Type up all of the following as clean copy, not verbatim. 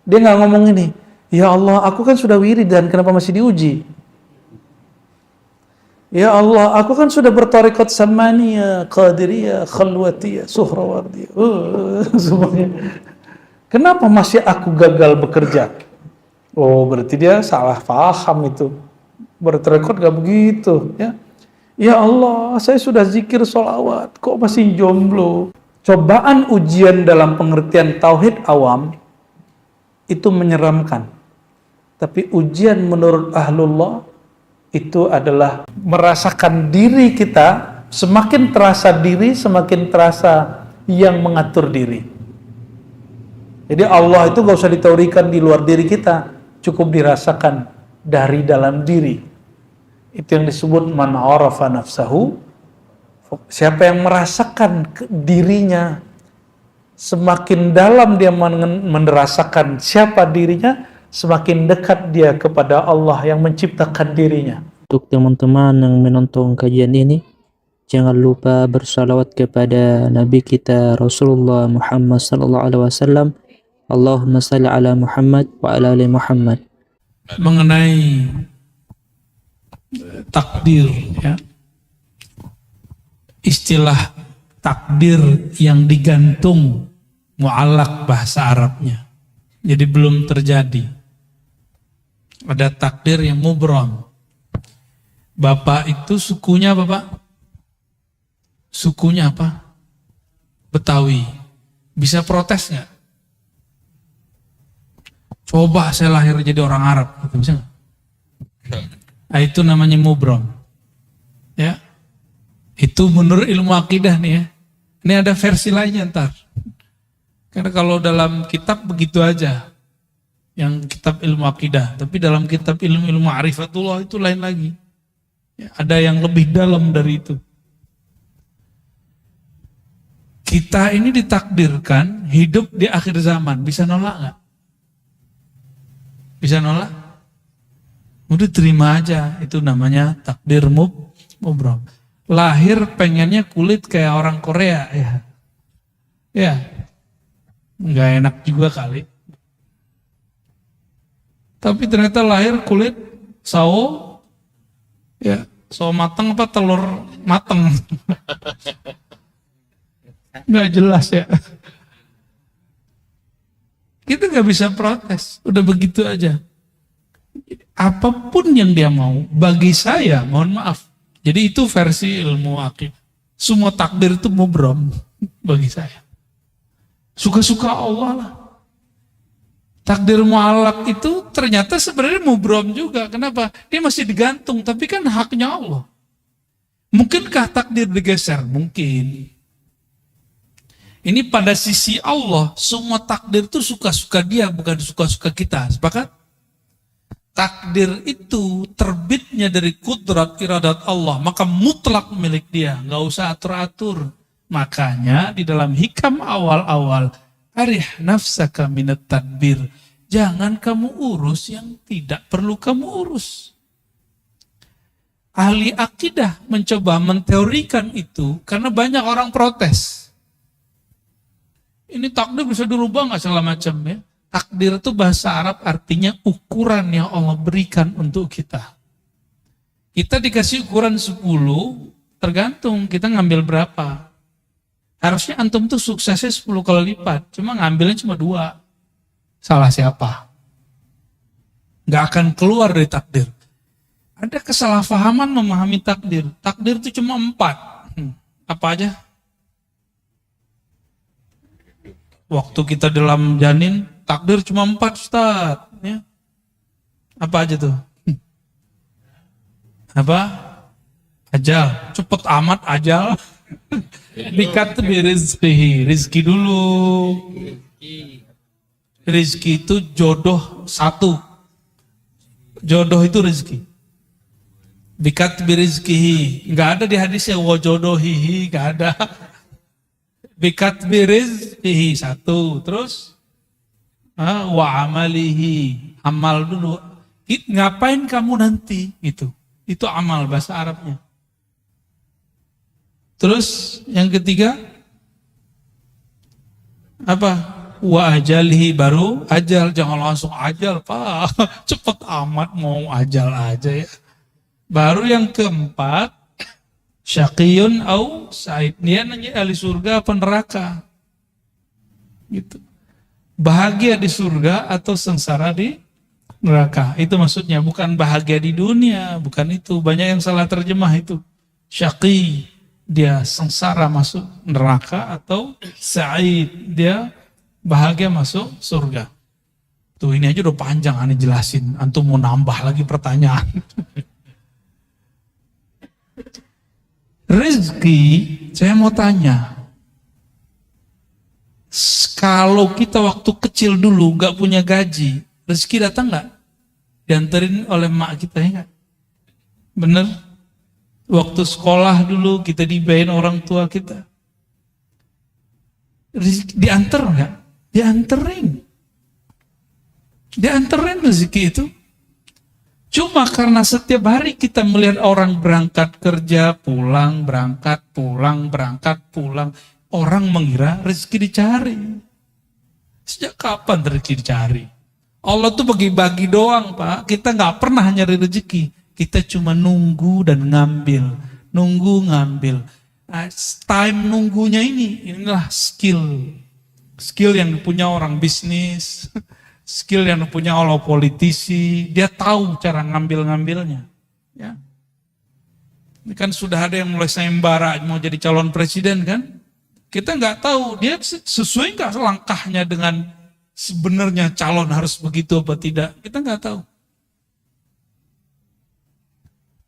Dia nggak ngomong ini, ya Allah, aku kan sudah wiridan, kenapa masih diuji? Ya Allah, aku kan sudah bertarekat samaniyah, qadiriyah, khalwatiyah, suhrawardiyah, semuanya. Kenapa masih aku gagal bekerja? Oh, berarti dia salah paham itu. Bertarekat gak begitu, ya. Ya Allah, saya sudah zikir sholawat, kok masih jomblo? Cobaan ujian dalam pengertian tauhid awam itu menyeramkan. Tapi ujian menurut ahlullah itu adalah merasakan diri kita, semakin terasa diri, semakin terasa yang mengatur diri. Jadi Allah itu gak usah diteorikan di luar diri kita, cukup dirasakan dari dalam diri. Itu yang disebut man arafa nafsahu. Siapa yang merasakan dirinya, semakin dalam dia merasakan siapa dirinya, semakin dekat dia kepada Allah yang menciptakan dirinya. Untuk teman-teman yang menonton kajian ini, jangan lupa bersalawat kepada Nabi kita Rasulullah Muhammad sallallahu alaihi wasallam. Allahumma salli ala Muhammad wa ala ali Muhammad. Mengenai takdir, ya. Istilah takdir yang digantung, mu'allaq bahasa Arabnya. Jadi belum terjadi. Ada takdir yang mubram. Bapak itu sukunya apa, Pak? Sukunya apa? Betawi. Bisa protes nggak? Coba saya lahir jadi orang Arab, bisa nggak? Nah, itu namanya mubram. Ya, itu menurut ilmu akidah nih ya. Ini ada versi lainnya ntar. Karena kalau dalam kitab begitu aja, yang kitab ilmu akidah. Tapi dalam kitab ilmu ma'rifatullah itu lain lagi. Ya, ada yang lebih dalam dari itu. Kita ini ditakdirkan hidup di akhir zaman. Bisa nolak nggak? Bisa nolak? Udah terima aja. Itu namanya takdir mubram. Lahir pengennya kulit kayak orang Korea ya. Ya. Nggak enak juga kali. Tapi ternyata lahir kulit sawo, ya, sawo mateng apa telur mateng. Nggak jelas ya. Kita nggak bisa protes, udah begitu aja. Apapun yang dia mau, bagi saya, mohon maaf. Jadi itu versi ilmu akidah. Semua takdir itu mubram bagi saya. Suka-suka Allah lah. Takdir mu'allaq itu ternyata sebenarnya mubram juga. Kenapa? Dia masih digantung, tapi kan haknya Allah. Mungkinkah takdir digeser? Mungkin. Ini pada sisi Allah, semua takdir itu suka-suka dia, bukan suka-suka kita. Sepakat? Takdir itu terbitnya dari kudrat iradat Allah, maka mutlak milik dia, nggak usah atur-atur. Makanya di dalam hikam awal-awal, arih nafsaka minat tadbir, jangan kamu urus yang tidak perlu kamu urus. Ahli akidah mencoba menteorikan itu karena banyak orang protes. Ini takdir bisa dirubah nggak segala macam ya? Takdir itu bahasa Arab artinya ukuran yang Allah berikan untuk kita. Kita dikasih ukuran 10, tergantung kita ngambil berapa. Harusnya antum tuh suksesnya 10 kali lipat, cuma ngambilnya cuma 2. Salah siapa? Nggak akan keluar dari takdir. Ada kesalahpahaman memahami takdir. Takdir itu cuma 4. Apa aja? Waktu kita dalam janin, takdir cuma 4, Ustaz. Ya. Apa aja tuh? Apa? Ajal. Cepet amat ajal. Bikat birizkihi. Rizki dulu. Rizki itu jodoh 1. Jodoh itu rizki. Bikat birizkihi. Nggak ada di hadisnya wajodohihi. Nggak ada. Bikat birizkihi 1. Terus? Wa amalihi. Amal dulu. Ngapain kamu nanti? Itu amal bahasa Arabnya. Terus yang ketiga apa? Wa ajalihi, baru ajal. Jangan langsung ajal, Pak. Cepet amat mau ajal aja ya. Baru yang keempat, syaqiyun au sa'id. Dia nanya ahli surga apa neraka. Gitu. Bahagia di surga atau sengsara di neraka. Itu maksudnya, bukan bahagia di dunia, bukan itu. Banyak yang salah terjemah itu. Syaqi, dia sengsara masuk neraka, atau sa'id, dia bahagia masuk surga. Tuh ini aja udah panjang aneh jelasin. Antum mau nambah lagi pertanyaan. Rezeki, saya mau tanya. Kalau kita waktu kecil dulu gak punya gaji, rezeki datang gak? Dianterin oleh mak kita, ya gak? Bener? Waktu sekolah dulu kita dibayarin orang tua kita. Rezeki diantar gak? Dianterin rezeki itu. Cuma karena setiap hari kita melihat orang berangkat kerja, pulang, berangkat, pulang, orang mengira rezeki dicari. Sejak kapan rezeki dicari? Allah tuh bagi-bagi doang, Pak. Kita nggak pernah nyari rezeki. Kita cuma nunggu dan ngambil. Ngambil. Nah, time nunggunya inilah skill. Skill yang punya orang bisnis, skill yang punya orang politisi, dia tahu cara ngambil-ngambilnya. Ya. Ini kan sudah ada yang mulai sayembara mau jadi calon presiden kan? Kita nggak tahu dia sesuai nggak langkahnya dengan sebenarnya calon harus begitu apa tidak. Kita nggak tahu.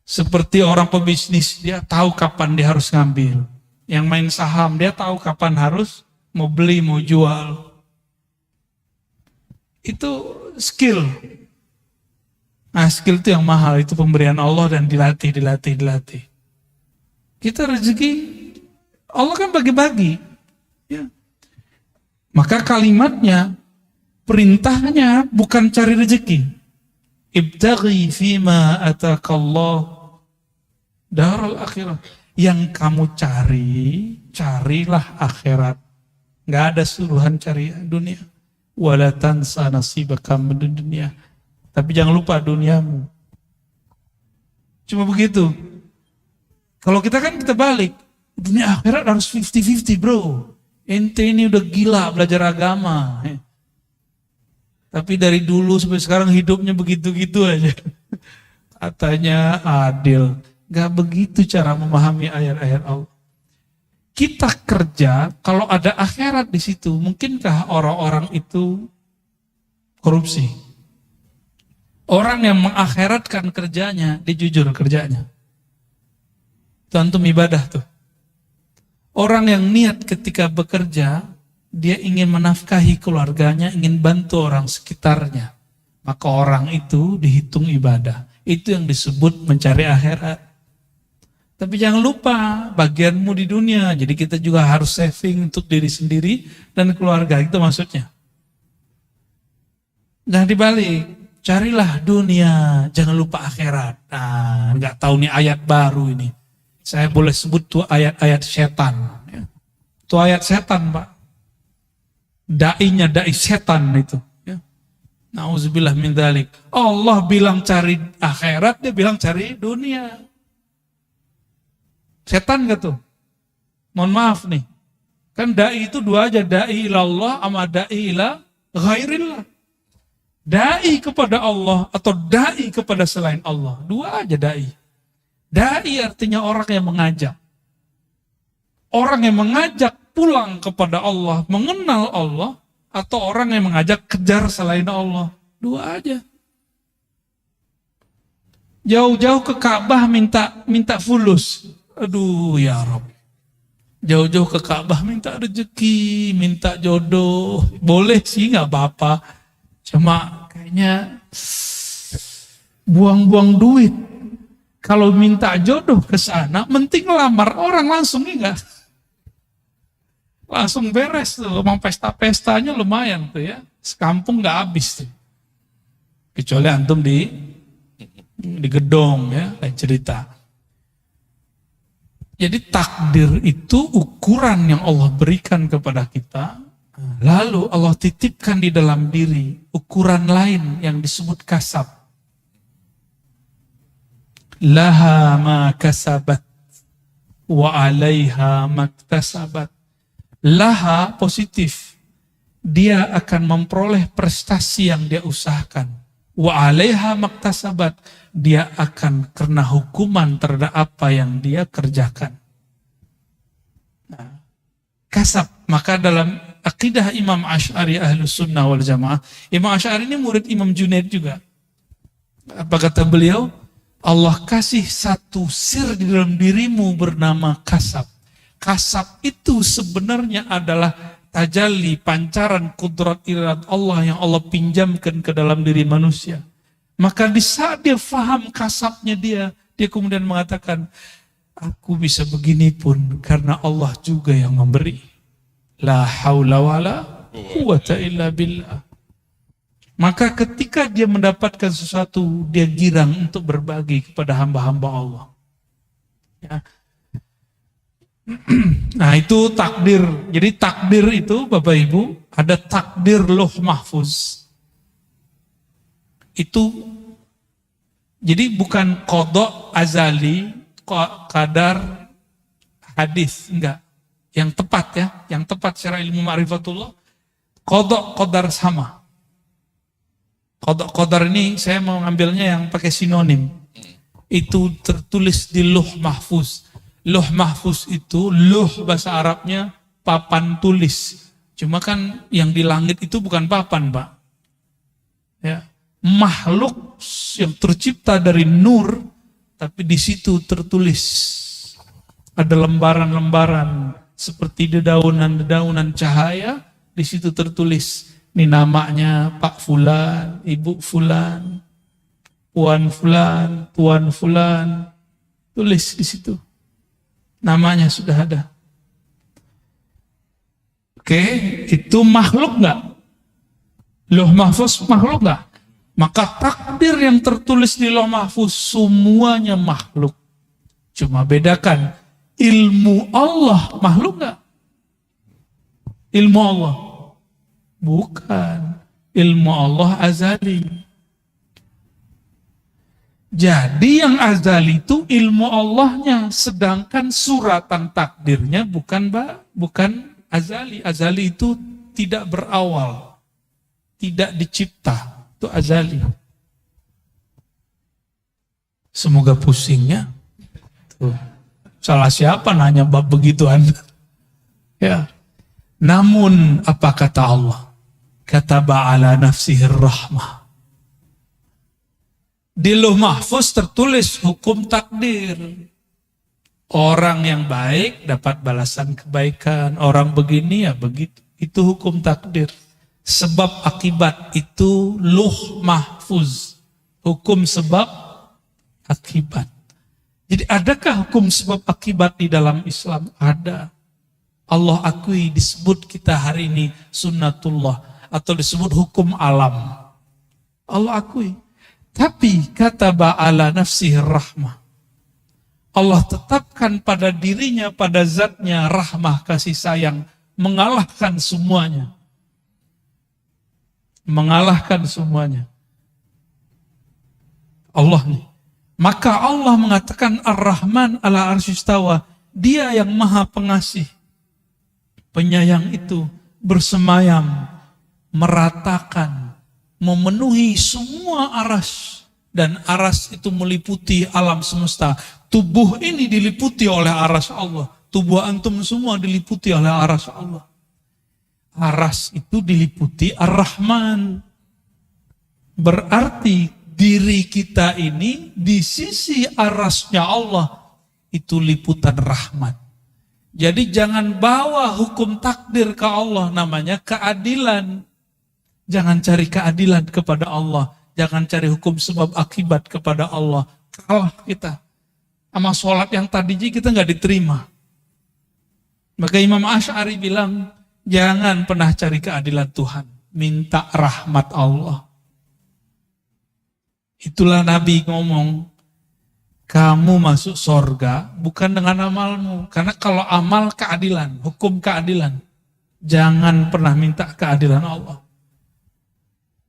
Seperti orang pebisnis, dia tahu kapan dia harus ngambil. Yang main saham, dia tahu kapan harus mau beli, mau jual. Itu skill. Nah, skill itu yang mahal, itu pemberian Allah dan dilatih. Kita rezeki, Allah kan bagi-bagi. Ya. Maka kalimatnya, perintahnya bukan cari rezeki. Ibtaghi fima atakallah darul akhirah. Yang kamu carilah akhirat. Nggak ada suruhan cari dunia. Wala tansa nasibaka minad dunya. Tapi jangan lupa duniamu. Cuma begitu. Kalau kita balik. Dunia akhirat harus 50-50 bro. Ente ini udah gila belajar agama. Tapi dari dulu sampai sekarang hidupnya begitu-gitu aja. Katanya adil. Gak begitu cara memahami ayat-ayat Allah. Kita kerja, kalau ada akhirat di situ, mungkinkah orang-orang itu korupsi? Orang yang mengakhiratkan kerjanya, dia jujur kerjanya. Itu antum ibadah tuh. Orang yang niat ketika bekerja, dia ingin menafkahi keluarganya, ingin bantu orang sekitarnya. Maka orang itu dihitung ibadah. Itu yang disebut mencari akhirat. Tapi jangan lupa bagianmu di dunia. Jadi kita juga harus saving untuk diri sendiri dan keluarga. Itu maksudnya. Jangan dibalik. Carilah dunia. Jangan lupa akhirat. Nah, nggak tahu nih ayat baru ini. Saya boleh sebut tuh ayat-ayat setan. Itu ayat setan, Pak. Dai setan itu. Nauzubillah min dzalik. Allah bilang cari akhirat, dia bilang cari dunia. Setan gak tuh? Mohon maaf nih. Kan dai itu dua aja, dai ilallah sama dai ila ghairillah. Dai kepada Allah atau dai kepada selain Allah. Dua aja dai. Dai artinya orang yang mengajak. Orang yang mengajak pulang kepada Allah, mengenal Allah, atau orang yang mengajak kejar selain Allah. Dua aja. Jauh-jauh ke Ka'bah minta fulus. Aduh ya Rabb. Jauh-jauh ke Ka'bah minta rezeki, minta jodoh. Boleh sih gak apa-apa. Cuma kayaknya buang-buang duit. Kalau minta jodoh ke sana, mending lamar orang langsung enggak. Langsung beres tuh, emang pesta-pestanya lumayan tuh ya. Sekampung gak habis tuh. Kecuali antum di gedong ya, lain cerita. Jadi takdir itu ukuran yang Allah berikan kepada kita Lalu Allah titipkan di dalam diri ukuran lain yang disebut kasab. Laha ma kasabat wa 'alaiha maktasabat. Laha positif. Dia akan memperoleh prestasi yang dia usahakan. Wa 'alaiha maktasabat. Dia akan kena hukuman terhadap apa yang dia kerjakan. Nah, kasab. Maka dalam akidah Imam Asy'ari Ahlus Sunnah wal Jamaah, Imam Asy'ari ini murid Imam Junaid juga. Apa kata beliau? Allah kasih satu sir di dalam dirimu bernama kasab. Kasab itu sebenarnya adalah tajalli, pancaran kudrat iradat Allah yang Allah pinjamkan ke dalam diri manusia. Maka di saat dia faham kasabnya dia kemudian mengatakan, aku bisa begini pun karena Allah juga yang memberi. La haula wala quwata illa billah. Maka ketika dia mendapatkan sesuatu, dia girang untuk berbagi kepada hamba-hamba Allah. Ya. Nah itu takdir. Jadi takdir itu Bapak Ibu, ada takdir Lauh Mahfuz. Itu jadi bukan qada azali, qadar hadis, enggak. Yang tepat ya, yang tepat secara ilmu ma'rifatullah, qadar sama. Qadar ini saya mau ngambilnya yang pakai sinonim. Itu tertulis di Lauh Mahfuz. Lauh Mahfuz itu, lauh bahasa Arabnya papan tulis. Cuma kan yang di langit itu bukan papan, Pak. Ya. Makhluk yang tercipta dari nur, tapi di situ tertulis. Ada lembaran-lembaran seperti dedaunan-dedaunan cahaya, di situ tertulis. Ini namanya Pak Fulan, Ibu Fulan, Puan Fulan, Tuan Fulan. Tulis di situ. Namanya sudah ada. Oke, itu makhluk enggak? Lauh Mahfuz makhluk enggak? Maka takdir yang tertulis di Lauh Mahfuz semuanya makhluk. Cuma bedakan, ilmu Allah makhluk enggak? Ilmu Allah bukan. Ilmu Allah azali. Jadi yang azali itu ilmu Allahnya, sedangkan suratan takdirnya bukan azali. Azali itu tidak berawal, tidak dicipta, itu azali. Semoga pusingnya. Tuh. Salah siapa nanya bab begituan? Ya. Namun apa kata Allah? Kataba ala nafsihir rahmah. Di Lauh Mahfuz tertulis hukum takdir. Orang yang baik dapat balasan kebaikan. Orang begini ya begitu. Itu hukum takdir. Sebab akibat itu Lauh Mahfuz. Hukum sebab akibat. Jadi adakah hukum sebab akibat di dalam Islam? Ada. Allah akui disebut kita hari ini sunnatullah. Atau disebut hukum alam. Allah akui. Tapi kata ba'ala nafsih rahmah. Allah tetapkan pada dirinya, pada zatnya rahmah, kasih sayang. Mengalahkan semuanya. Mengalahkan semuanya. Allah nih. Maka Allah mengatakan Ar-Rahman ala arsyistawa. Dia yang maha pengasih. Penyayang itu bersemayam. Meratakan. Memenuhi semua aras, dan aras itu meliputi alam semesta. Tubuh ini diliputi oleh aras Allah. Tubuh antum semua diliputi oleh aras Allah. Aras itu diliputi Ar-Rahman. Berarti diri kita ini di sisi arasnya Allah itu liputan rahmat. Jadi jangan bawa hukum takdir ke Allah, namanya keadilan. Jangan cari keadilan kepada Allah. Jangan cari hukum sebab akibat kepada Allah. Kalah kita. Sama sholat yang tadinya kita nggak diterima. Maka Imam Asy'ari bilang, jangan pernah cari keadilan Tuhan. Minta rahmat Allah. Itulah Nabi ngomong, kamu masuk surga bukan dengan amalmu. Karena kalau amal keadilan, hukum keadilan. Jangan pernah minta keadilan Allah.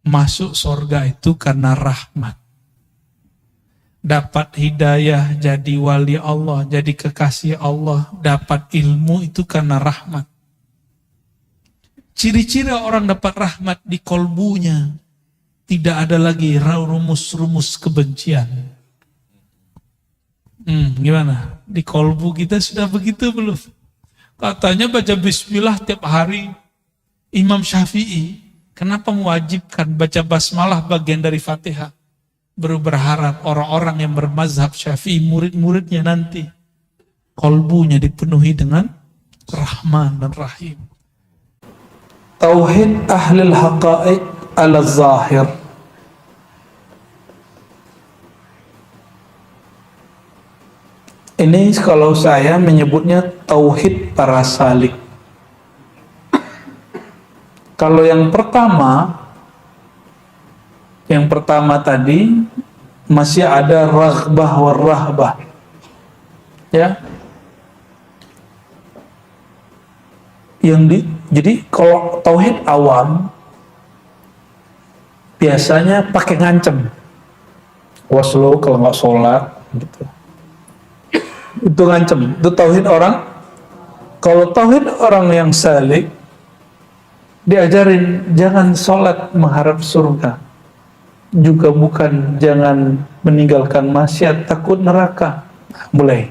Masuk surga itu karena rahmat. Dapat hidayah, jadi wali Allah, jadi kekasih Allah. Dapat ilmu itu karena rahmat. Ciri-ciri orang dapat rahmat di kolbunya. Tidak ada lagi rumus-rumus kebencian. Gimana? Di kolbu kita sudah begitu belum? Katanya baca bismillah tiap hari. Imam Syafi'i, kenapa mewajibkan baca basmalah bagian dari Fatihah? Baru berharap orang-orang yang bermazhab Syafi'i, murid-muridnya nanti, kolbunya dipenuhi dengan Rahman dan Rahim. Tauhid ahlil haqa'iq ala zahir. Ini kalau saya menyebutnya tauhid para salik. Kalau yang pertama tadi masih ada raghbah war rahbah. Ya. Jadi kalau tauhid awam biasanya pakai ngancem. Was lo kalau nggak sholat gitu. Itu ngancem. Itu tauhid orang. Kalau tauhid orang yang salik diajarin jangan sholat mengharap surga. Juga bukan jangan meninggalkan maksiat takut neraka. Mulai.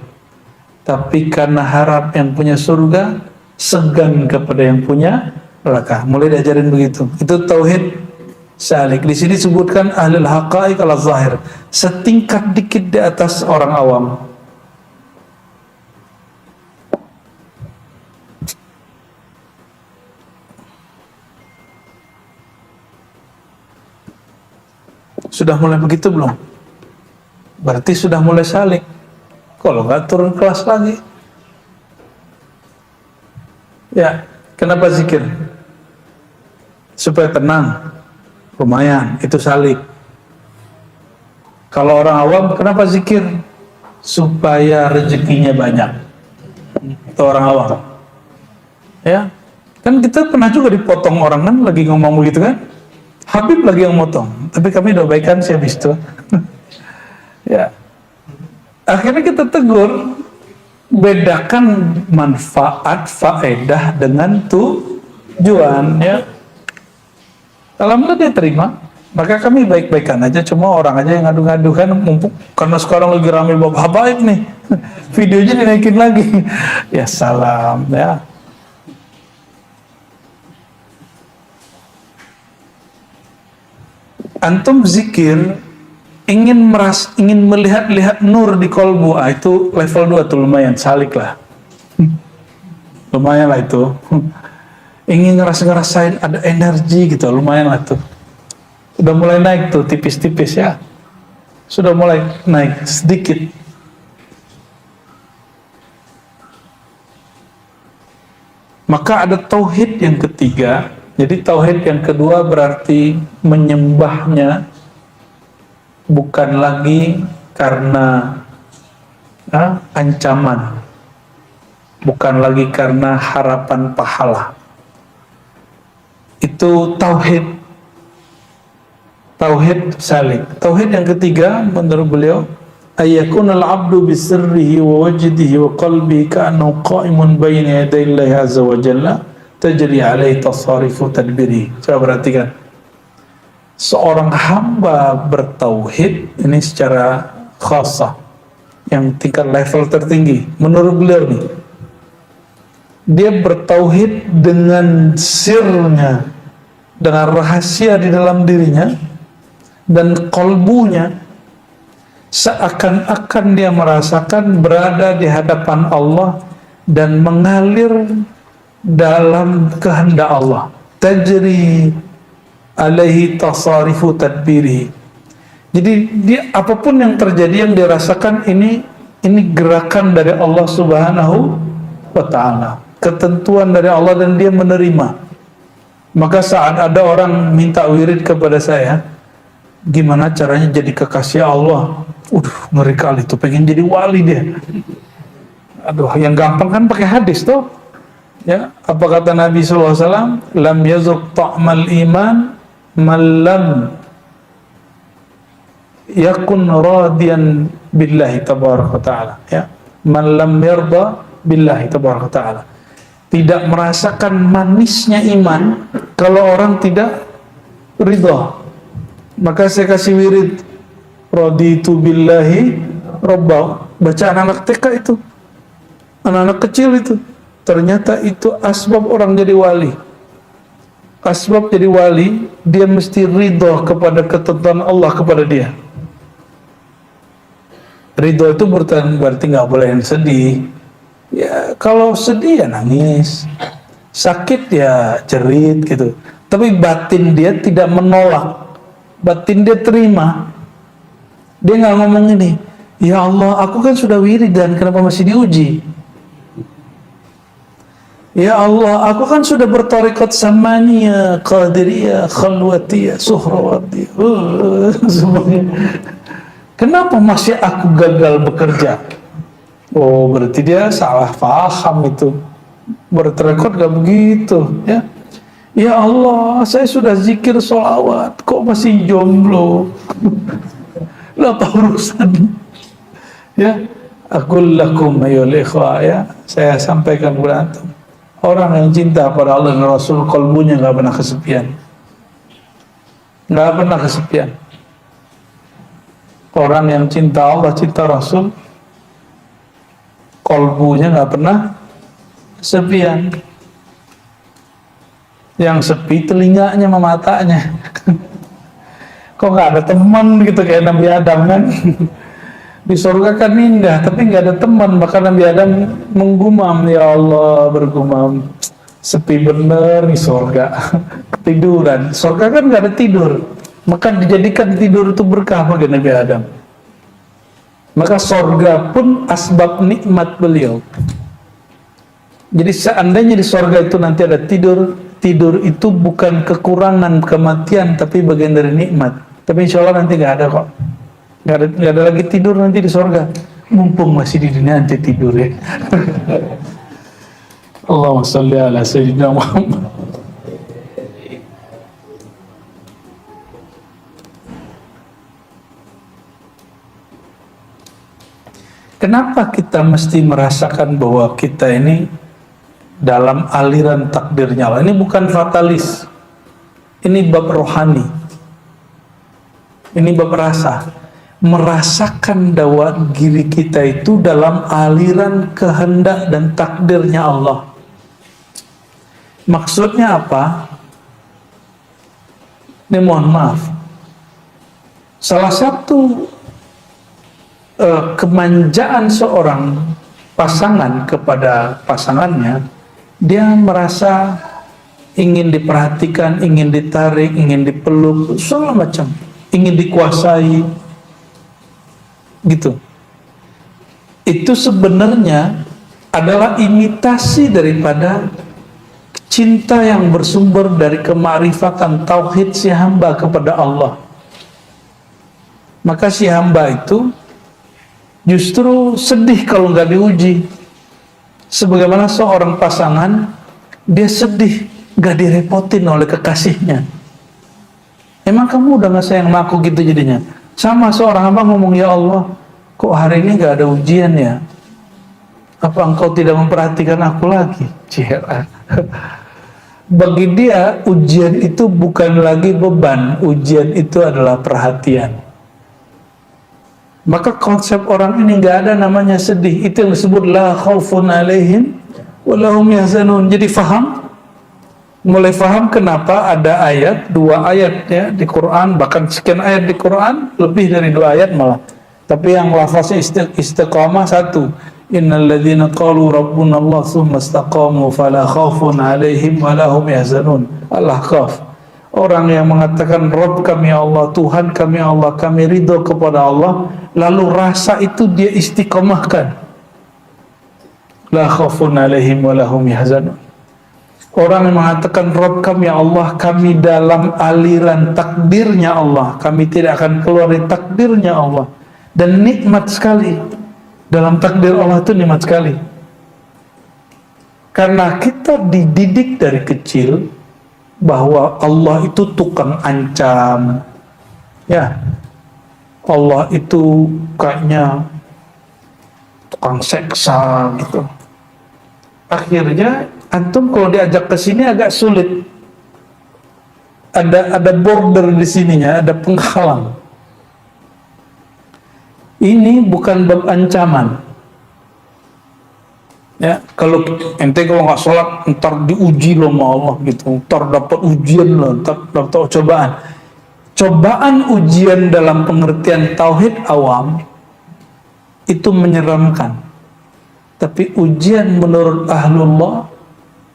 Tapi karena harap yang punya surga, segan kepada yang punya neraka. Mulai diajarin begitu. Itu tauhid salik. Di sini disebutkan ahlul haqa'iq ala zahir. Setingkat dikit di atas orang awam. Sudah mulai begitu belum? Berarti sudah mulai salik. Kalau nggak turun kelas lagi. Ya, kenapa zikir? Supaya tenang. Lumayan, itu salik. Kalau orang awam, kenapa zikir? Supaya rezekinya banyak. Itu orang awam. Ya, kan kita pernah juga dipotong orang kan, lagi ngomong begitu kan? Habib lagi yang motong, tapi kami dobaikan sih habis itu. Ya, akhirnya kita tegur, bedakan manfaat faedah dengan tujuan. Ya, alhamdulillah dia terima. Maka kami baik-baikan aja, cuma orang aja yang ngadu-ngadu kan, mumpuk karena sekarang lagi ramai bab habaib nih, videonya dinaikin lagi. Ya salam ya. Antum zikir ingin melihat nur di kolbu, itu level 2 tuh lumayan, salik lah. Lumayan lah itu. Ingin ngerasain ada energi gitu, lumayan lah tuh. Udah mulai naik tuh tipis-tipis ya. Sudah mulai naik sedikit. Maka ada tauhid yang ketiga. Jadi tauhid yang kedua berarti menyembahnya bukan lagi karena ancaman, bukan lagi karena harapan pahala. Itu tauhid salik. Tauhid yang ketiga menurut beliau ayyakunal abdu bisirrihi wa wajdihi wa qalbihi ka'annahu qa'imun baina yaday Allah azza wa jalla tajri alaihi tasarifu tadbiri. Coba perhatikan. Seorang hamba bertauhid ini secara khasah, yang tingkat level tertinggi menurut beliau nih. Dia bertauhid dengan sirnya, dengan rahasia di dalam dirinya dan kolbunya, seakan-akan dia merasakan berada di hadapan Allah dan mengalir dalam kehendak Allah. Tajri alaihi tasarifu tadbiri. Jadi dia apapun yang terjadi yang dirasakan ini gerakan dari Allah Subhanahu wa taala, ketentuan dari Allah dan dia menerima. Maka saat ada orang minta wirid kepada saya, gimana caranya jadi kekasih Allah? Ngeri kali tuh, pengen jadi wali dia. Aduh, yang gampang kan pakai hadis tuh. Ya, apa kata Nabi SAW? Lam yazuk ta'mal iman man lam yakun radiyan billahi tabaraka ta'ala. Ya, man lam yarda billahi tabaraka ta'ala. Tidak merasakan manisnya iman kalau orang tidak ridha. Maka saya kasih wirid raditu billahi robba. Baca anak-anak TK itu, anak-anak kecil itu. Ternyata itu asbab orang jadi wali. Asbab jadi wali, dia mesti ridha kepada ketentuan Allah kepada dia. Ridha itu berarti nggak boleh sedih. Ya, kalau sedih ya nangis, sakit ya jerit gitu. Tapi batin dia tidak menolak, batin dia terima. Dia nggak ngomong ini, ya Allah, aku kan sudah wiridan, kenapa masih diuji? Ya Allah, aku kan sudah bertarekat samaniyah, qadiriyah, khalwatiyah, suhrawardiyah, semuanya. Kenapa masih aku gagal bekerja? Oh, berarti dia salah paham itu. Bertarekat gak begitu, ya. Ya Allah, saya sudah zikir sholawat, kok masih jomblo? Lah apa urusan? Ya, aqul lakum ayyuhal ikhwah, ya, saya sampaikan kepada antum. Orang yang cinta pada Allah dan Rasul, kalbunya nggak pernah kesepian, nggak pernah kesepian. Orang yang cinta Allah, cinta Rasul, kalbunya nggak pernah kesepian. Yang sepi telinganya sama matanya. Kok nggak ada teman gitu kayak Nabi Adam kan? Di surga kan indah, tapi nggak ada teman. Maka Nabi Adam menggumam, ya Allah, bergumam, sepi bener di surga. Ketiduran. Surga kan nggak ada tidur, maka dijadikan tidur itu berkah bagi Nabi Adam. Maka surga pun asbab nikmat beliau. Jadi seandainya di surga itu nanti ada tidur, tidur itu bukan kekurangan kematian, tapi bagian dari nikmat. Tapi insya Allah nanti nggak ada kok. Nggak ada lagi tidur nanti di sorga. Mumpung masih di dunia nanti tidur ya. Allahumma sholli ala sayyidina Muhammad. Kenapa kita mesti merasakan bahwa kita ini dalam aliran takdirnya Allah? Ini bukan fatalis. Ini bab rohani. Ini bab rasa. Merasakan bahwa diri kita itu dalam aliran kehendak dan takdirnya Allah. Maksudnya apa? Ini mohon maaf. Salah satu kemanjaan seorang pasangan kepada pasangannya, dia merasa ingin diperhatikan, ingin ditarik, ingin dipeluk, segala macam, ingin dikuasai. Gitu. Itu sebenarnya adalah imitasi daripada cinta yang bersumber dari kemarifatan tauhid si hamba kepada Allah. Maka si hamba itu justru sedih kalau nggak diuji. Sebagaimana seorang pasangan, dia sedih nggak direpotin oleh kekasihnya. Emang kamu udah nggak sayang sama aku gitu jadinya? Sama seorang hamba ngomong, ya Allah, kok hari ini gak ada ujian ya? Apa engkau tidak memperhatikan aku lagi? Cira. Bagi dia, ujian itu bukan lagi beban, ujian itu adalah perhatian. Maka konsep orang ini gak ada namanya sedih. Itu yang disebut la khaufun alaihim wa lahum yahzanun. Jadi faham? Mulai faham kenapa ada ayat, 2 ayat ya di Quran, bahkan sekian ayat di Quran, lebih dari 2 ayat malah. Tapi yang lafaznya istiqamah 1. Innal ladzina qalu rabbuna Allah tsumma istaqamu fala khaufun 'alaihim wa lahum yahzanun. Al-Ahqaf. Orang yang mengatakan Rabb kami Allah, Tuhan kami Allah, kami ridho kepada Allah, lalu rasa itu dia istiqamahkan. La khaufun 'alaihim wa lahum yahzanun. Orang yang mengatakan Rabb kami Allah, kami dalam aliran takdirnya Allah, kami tidak akan keluar dari takdirnya Allah. Dan nikmat sekali, dalam takdir Allah itu nikmat sekali. Karena kita dididik dari kecil bahwa Allah itu tukang ancam, ya, Allah itu kayaknya tukang seksa gitu. Akhirnya antum kalau diajak ke sini agak sulit. Ada border di sininya, ada penghalang. Ini bukan bab ancaman. Ya, kalau ente kalau nggak sholat ntar diuji loh sama Allah gitu, ntar dapat ujian loh, ntar dapat cobaan. Cobaan ujian dalam pengertian tauhid awam itu menyeramkan. Tapi ujian menurut ahlullah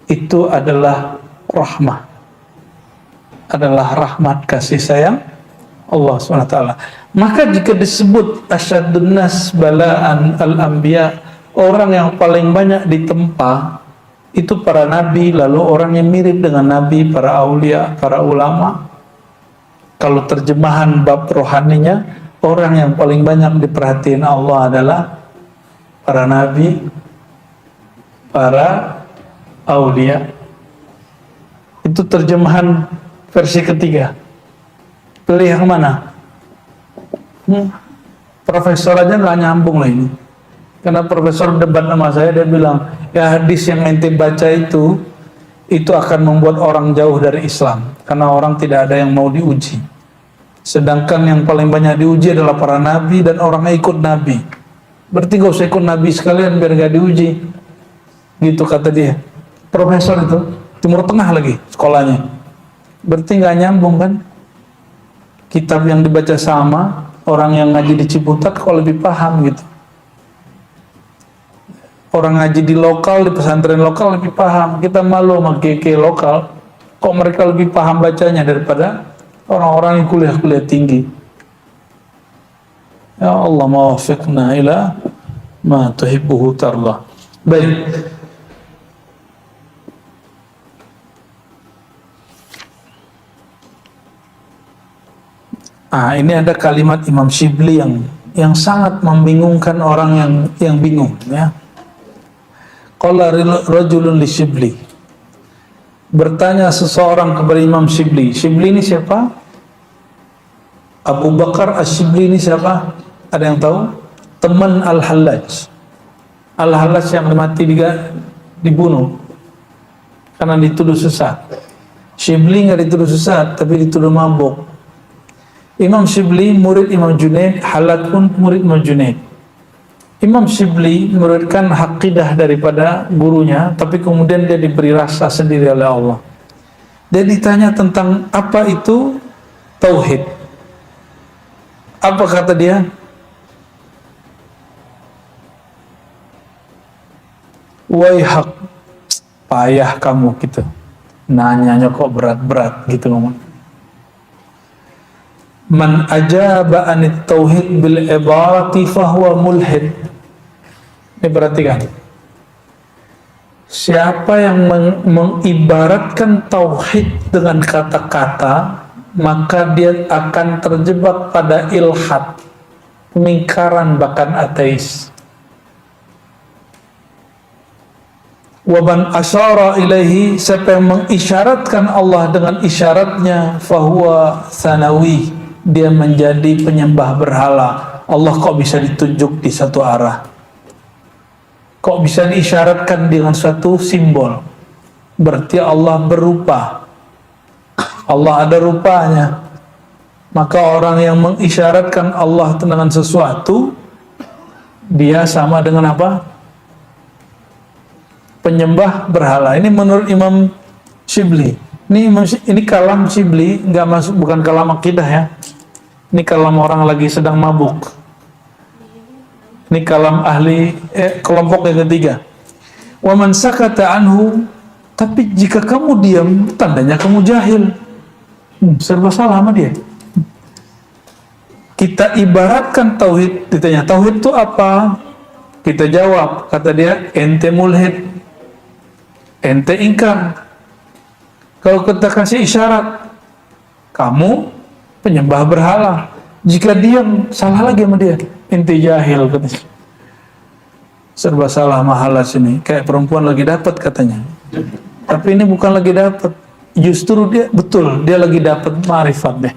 itu adalah rahmah, adalah rahmat kasih sayang Allah SWT. Maka jika disebut asyadun nas balaan al-anbiya, orang yang paling banyak ditempa itu para nabi, lalu orang yang mirip dengan nabi, para aulia, para ulama. Kalau terjemahan bab rohaninya, orang yang paling banyak diperhatiin Allah adalah para nabi, para aulia. Itu terjemahan versi ketiga. Pilih yang mana? Profesor aja nggak nyambung lah ini. Karena profesor debat sama saya, dia bilang, ya hadis yang ente baca itu akan membuat orang jauh dari Islam. Karena orang tidak ada yang mau diuji. Sedangkan yang paling banyak diuji adalah para nabi dan orang yang ikut nabi. Berarti gak usah ikut nabi sekalian biar gak diuji. Gitu kata dia. Profesor itu, Timur Tengah lagi sekolahnya. Berarti gak nyambung kan? Kitab yang dibaca sama, orang yang ngaji di Ciputat kok lebih paham gitu. Orang ngaji di lokal, di pesantren lokal lebih paham. Kita malu sama KK lokal, kok mereka lebih paham bacanya daripada orang-orang yang kuliah-kuliah tinggi. Ya Allah, mawafiqna ila ma tuhibbuhu tarlah. Baik. Ini ada kalimat Imam Shibli yang sangat membingungkan orang yang bingung, ya. Qala rajulun li Shibli. Bertanya seseorang kepada Imam Shibli. Shibli ini siapa? Abu Bakar Ash-Shibli ini siapa? Ada yang tahu? Teman Al-Hallaj. Al-Hallaj yang mati dibunuh karena dituduh sesat. Shibli nggak dituduh sesat, tapi dituduh mabuk. Imam Shibli murid Imam Junaid, Hallaj pun murid Imam Junaid. Imam Shibli memuridkan aqidah daripada gurunya, tapi kemudian dia diberi rasa sendiri oleh Allah. Dia ditanya tentang apa itu tauhid. Apa kata dia? Waihak, payah kamu gitu. Nanyanya kok berat-berat gitu ngomong. Man ajaba anit tauhid bil ibarati fahuwa mulhid. Ini perhatikan. Siapa yang mengibaratkan tauhid dengan kata-kata, maka dia akan terjebak pada ilhad, pemingkaran, bahkan ateis. Waban asyara ilaihi, siapa yang mengisyaratkan Allah dengan isyaratnya, fahuwa sanawi, dia menjadi penyembah berhala. Allah kok bisa ditunjuk di satu arah? Kok bisa diisyaratkan dengan suatu simbol? Berarti Allah berupa. Allah ada rupanya. Maka orang yang mengisyaratkan Allah dengan sesuatu, dia sama dengan apa? Penyembah berhala. Ini menurut Imam Shibli. Ini kalam Shibli, nggak masuk, bukan kalam akidah ya. Ini kalam orang lagi sedang mabuk. Ini kalam ahli kelompok yang ketiga. Wa man sakata anhu, tapi jika kamu diam, tandanya kamu jahil. Serba salah sama dia. Kita ibaratkan tauhid, ditanya tauhid itu apa? Kita jawab, kata dia, ente mulhid, ente ingkar. Kalau kita kasih isyarat, kamu penyembah berhala. Jika diam, salah lagi sama dia, ente jahil katanya. serba salah mahala sini. Kayak perempuan lagi dapat katanya. Tapi ini bukan lagi dapat. Justru dia betul, dia lagi dapat ma'rifatnya.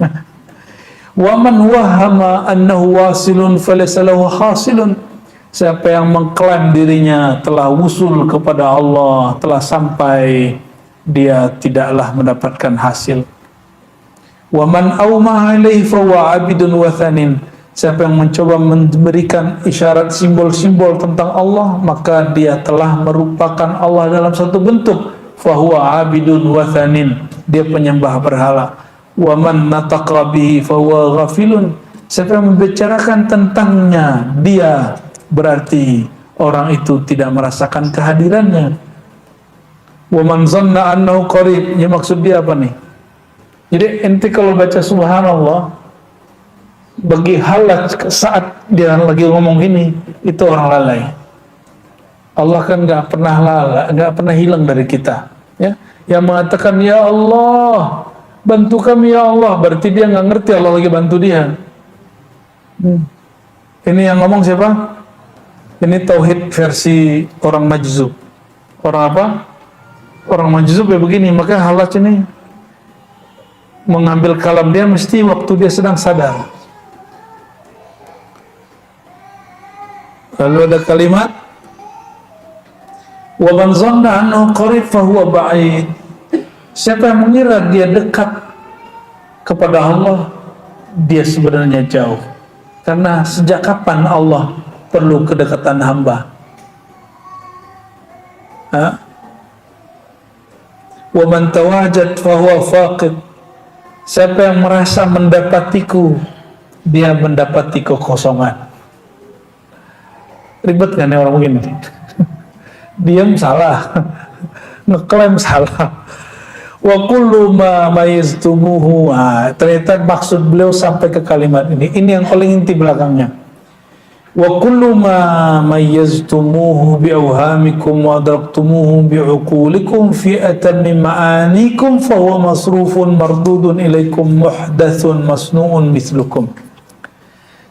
Wa man wahama annahu wasilun falaysa lahu hasilun. Siapa yang mengklaim dirinya telah wusul kepada Allah, telah sampai, dia tidaklah mendapatkan hasil. Wa man awma ilaihi fa huwa 'abidun wathanin. Siapa yang mencoba memberikan isyarat simbol-simbol tentang Allah, maka dia telah merupakan Allah dalam satu bentuk. Fa huwa 'abidun wathanin. Dia penyembah berhala. Wa man nataqa bihi fa huwa ghafilun. Siapa yang membicarakan tentangnya, dia berarti orang itu tidak merasakan kehadirannya. Wa man zanna annahu qarib. Ya, maksud dia apa nih? Jadi ente kalau baca subhanallah, bagi halat saat dia lagi ngomong ini, itu orang lalai. Allah kan nggak pernah lalai, nggak pernah hilang dari kita. Ya, yang mengatakan ya Allah, bantu kami ya Allah, berarti dia nggak ngerti Allah lagi bantu dia. Ini yang ngomong siapa? Ini tauhid versi orang majzub. Orang apa? Orang majzub ya begini. Maka halat ini mengambil kalam dia mesti waktu dia sedang sadar. Lalu ada kalimat wa man zanna annahu qarib fa huwa ba'id. Siapa yang mengira dia dekat kepada Allah, dia sebenarnya jauh. Karena sejak kapan Allah perlu kedekatan hamba? Wa man tawajad fa huwa faqid. Siapa yang merasa mendapatiku, dia mendapati kekosongan. Ribet kan ya orang begini? Diam salah, ngeklaim salah. Wa kullu ma mayiztumuhu. Ternyata maksud beliau sampai ke kalimat ini. Ini yang paling inti belakangnya. Wa kullu ma mayiztumuhu bi awhamikum wa adraktumuhu bi uqulikum fi atammi ma'anikum fa huwa masrufun mardudun ilaikum muhdathun masnu'un mithlukum.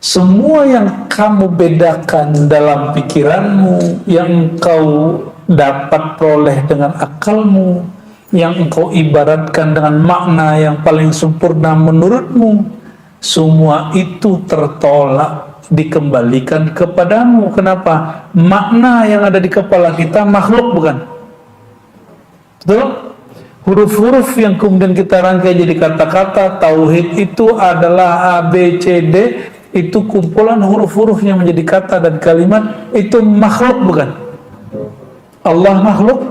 Semua yang kamu bedakan dalam pikiranmu, yang engkau dapat peroleh dengan akalmu, yang engkau ibaratkan dengan makna yang paling sempurna menurutmu, semua itu tertolak, dikembalikan kepadamu. Kenapa? Makna yang ada di kepala kita makhluk, bukan? Betul? Huruf-huruf yang kemudian kita rangkai jadi kata-kata, tauhid itu adalah A, B, C, D, itu kumpulan huruf-huruf yang menjadi kata dan kalimat, itu makhluk, bukan? Allah makhluk,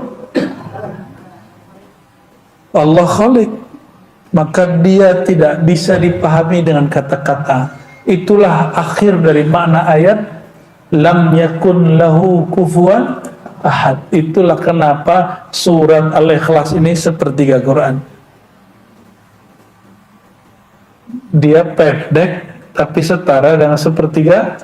Allah khalik, maka dia tidak bisa dipahami dengan kata-kata. Itulah akhir dari makna ayat lam yakun lahu kufuwan ahad. Itulah kenapa surat Al-Ikhlas ini sepertiga Quran. Dia pendek tapi setara dengan sepertiga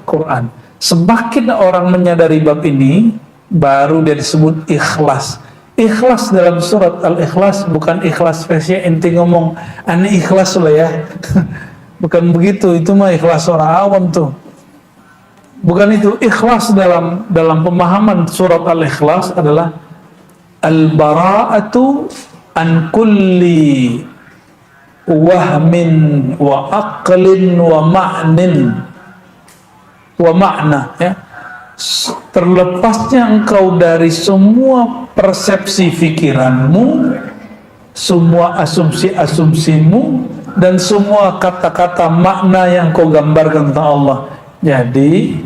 Quran. Semakin orang menyadari bab ini, baru dia disebut ikhlas. Ikhlas dalam surat Al-Ikhlas bukan ikhlas versi ente ngomong aneh ikhlas lah ya. Bukan begitu, itu mah ikhlas orang awam tuh. Bukan itu. Ikhlas dalam pemahaman surat Al-Ikhlas adalah al-bara'atu an kulli wahmin wa aqlin wa ma'nin wa ma'na, ya. Terlepasnya engkau dari semua persepsi pikiranmu, semua asumsi-asumsimu, dan semua kata-kata makna yang kau gambarkan tentang Allah. Jadi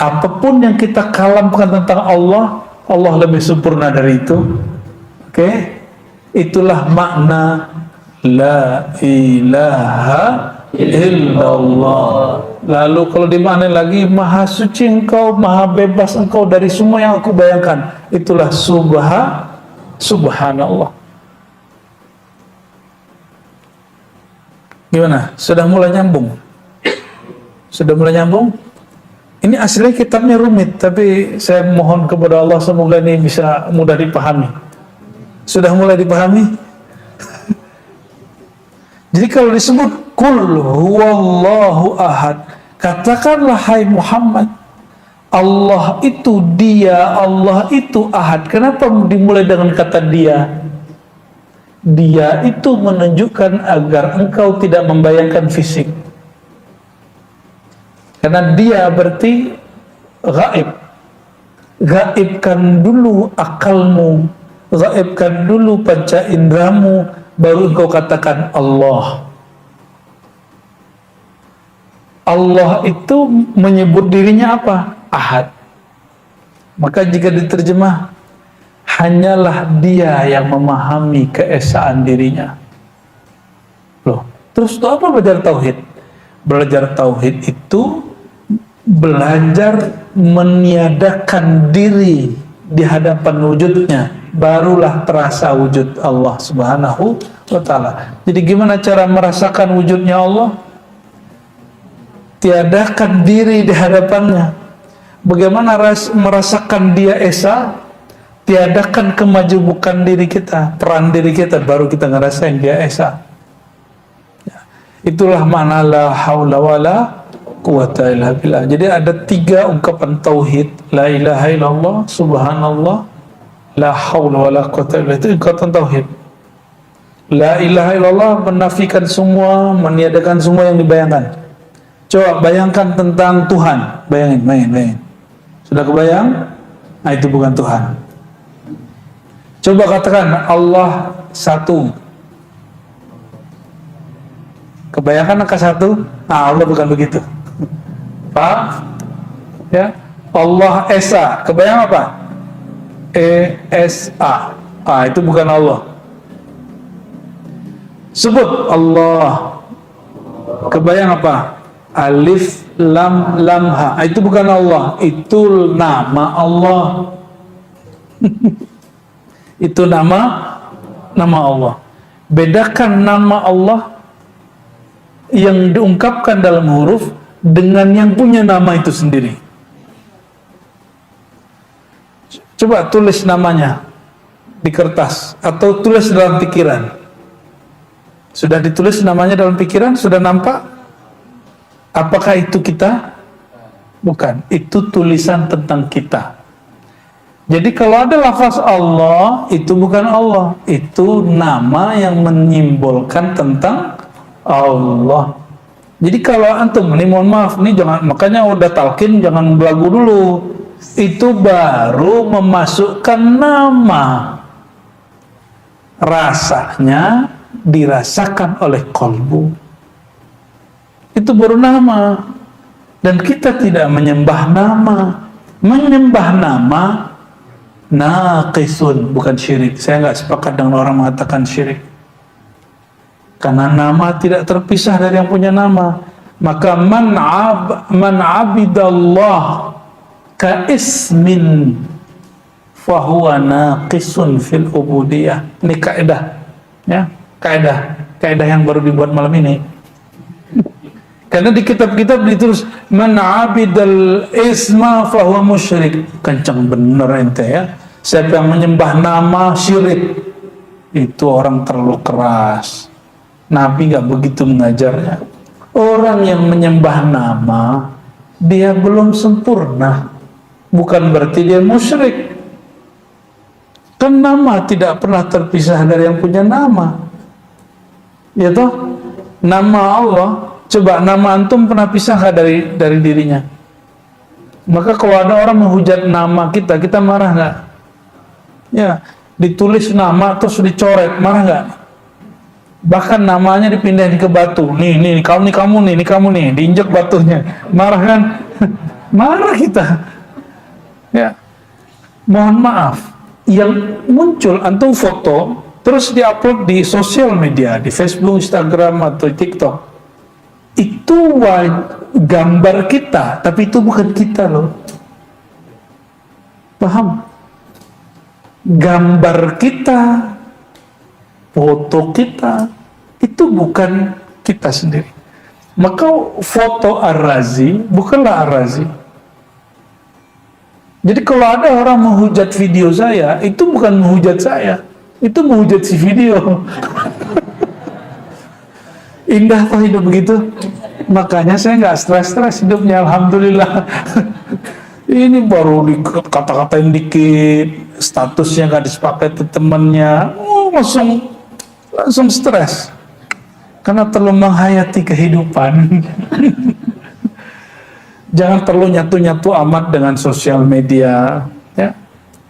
apapun yang kita kalamkan tentang Allah, Allah lebih sempurna dari itu. Oke? Itulah makna la ilaha illallah. Lalu kalau dimaknai lagi, maha suci engkau, maha bebas engkau dari semua yang aku bayangkan. Itulah subhanallah. Gimana? Sudah mulai nyambung? Sudah mulai nyambung? Ini aslinya kitabnya rumit, tapi saya mohon kepada Allah semoga ini bisa mudah dipahami. Sudah mulai dipahami? Jadi kalau disebut Qul huwallahu ahad, katakanlah hai Muhammad, Allah itu dia, Allah itu ahad. Kenapa dimulai dengan kata dia? Dia itu menunjukkan agar engkau tidak membayangkan fisik. Karena dia berarti gaib. Gaibkan dulu akalmu, gaibkan dulu panca indramu, baru engkau katakan Allah. Allah itu menyebut dirinya apa? Ahad. Maka jika diterjemah, hanyalah dia yang memahami keesaan dirinya. Loh, terus itu apa belajar tauhid? Belajar tauhid itu belajar meniadakan diri di hadapan wujudnya, barulah terasa wujud Allah Subhanahu wa ta'ala. Jadi gimana cara merasakan wujudnya Allah? Tiadakan diri di hadapannya. Bagaimana merasakan dia esa? Tiadakan kemajubukan diri kita, peran diri kita, baru kita ngerasain dia esa. Ya. Itulah makna la haula wala quwata illa billah. Jadi ada 3 ungkapan tauhid: la ilaha illallah, subhanallah, la haula wala quwata illa billah. Itu ungkapan tauhid. La ilaha illallah menafikan semua, meniadakan semua yang dibayangkan. Coba bayangkan tentang Tuhan, bayangin. Sudah kebayang? Nah, itu bukan Tuhan. Coba katakan Allah satu. Kebayangkan angka 1? Nah, Allah bukan begitu. Paham? Ya. Allah Esa. Kebayang apa? E-S-A. Ah, itu bukan Allah. Sebut Allah. Kebayang apa? Alif lam lam ha. Itu bukan Allah, itu nama Allah. Itu nama Allah. Bedakan nama Allah yang diungkapkan dalam huruf dengan yang punya nama itu sendiri. Coba tulis namanya di kertas atau tulis dalam pikiran. Sudah ditulis namanya dalam pikiran? Sudah nampak? Apakah itu kita? Bukan, itu tulisan tentang kita. Jadi kalau ada lafaz Allah, itu bukan Allah, itu nama yang menyimbolkan tentang Allah. Jadi kalau antum, ini mohon maaf, ini jangan, makanya udah talqin jangan belagu dulu. Itu baru memasukkan nama. Rasanya dirasakan oleh qalbu. Itu baru nama. Dan kita tidak menyembah nama. Menyembah nama naqisun, bukan syirik. Saya nggak sepakat dengan orang mengatakan syirik. Karena nama tidak terpisah dari yang punya nama. Maka man abidallah ka ismin fahuwa naqisun fil ubudiyah. Ini kaidah, ya, kaidah yang baru dibuat malam ini. Karena di kitab-kitab ditulis man abidal isma fahuwa musyrik. Kencang bener ente ya. Siapa yang menyembah nama syirik, itu orang terlalu keras. Nabi nggak begitu mengajarnya. Orang yang menyembah nama, dia belum sempurna. Bukan berarti dia musyrik. Kan nama tidak pernah terpisah dari yang punya nama. Ya toh? Nama Allah, coba nama antum pernah pisah nggak dari dirinya? Maka kalau ada orang menghujat nama kita, kita marah nggak? Ya, ditulis nama terus dicoret, marah nggak? Bahkan namanya dipindahin ke batu. Nih kamu nih, diinjak batunya. Marah kan? Marah kita. Ya. Mohon maaf, yang muncul antum foto terus diupload di sosial media, di Facebook, Instagram atau TikTok. Itu gambar kita, tapi itu bukan kita loh. Paham? Gambar kita, foto kita, itu bukan kita sendiri. Maka foto Ar-Razi bukanlah Ar-Razi. Jadi kalau ada orang menghujat video saya, itu bukan menghujat saya, itu menghujat si video. Indah tuh hidup begitu. Makanya saya nggak stres hidupnya, alhamdulillah. Ini baru dikata-katain dikit, statusnya gak dipakai ke temannya, langsung stres karena terlalu menghayati kehidupan. Jangan terlalu nyatu-nyatu amat dengan sosial media, ya.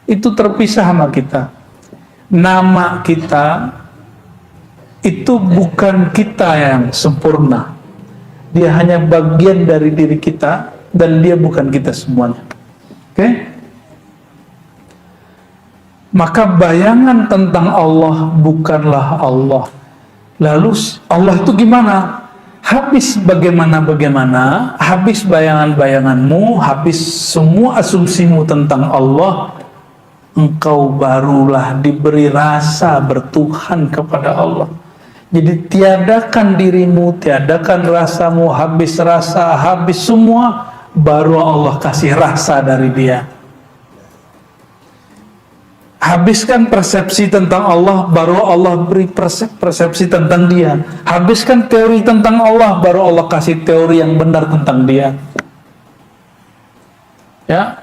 Itu terpisah sama kita. Nama kita itu bukan kita yang sempurna. Dia hanya bagian dari diri kita dan dia bukan kita semuanya. Oke? Maka bayangan tentang Allah bukanlah Allah. Lalu Allah itu gimana? Habis bagaimana, habis bayangan-bayanganmu, habis semua asumsimu tentang Allah, engkau barulah diberi rasa bertuhan kepada Allah. Jadi tiadakan dirimu, tiadakan rasamu, habis rasa, habis semua, baru Allah kasih rasa dari dia. Habiskan persepsi tentang Allah, baru Allah beri persepsi tentang dia. Habiskan teori tentang Allah, baru Allah kasih teori yang benar tentang dia. Ya.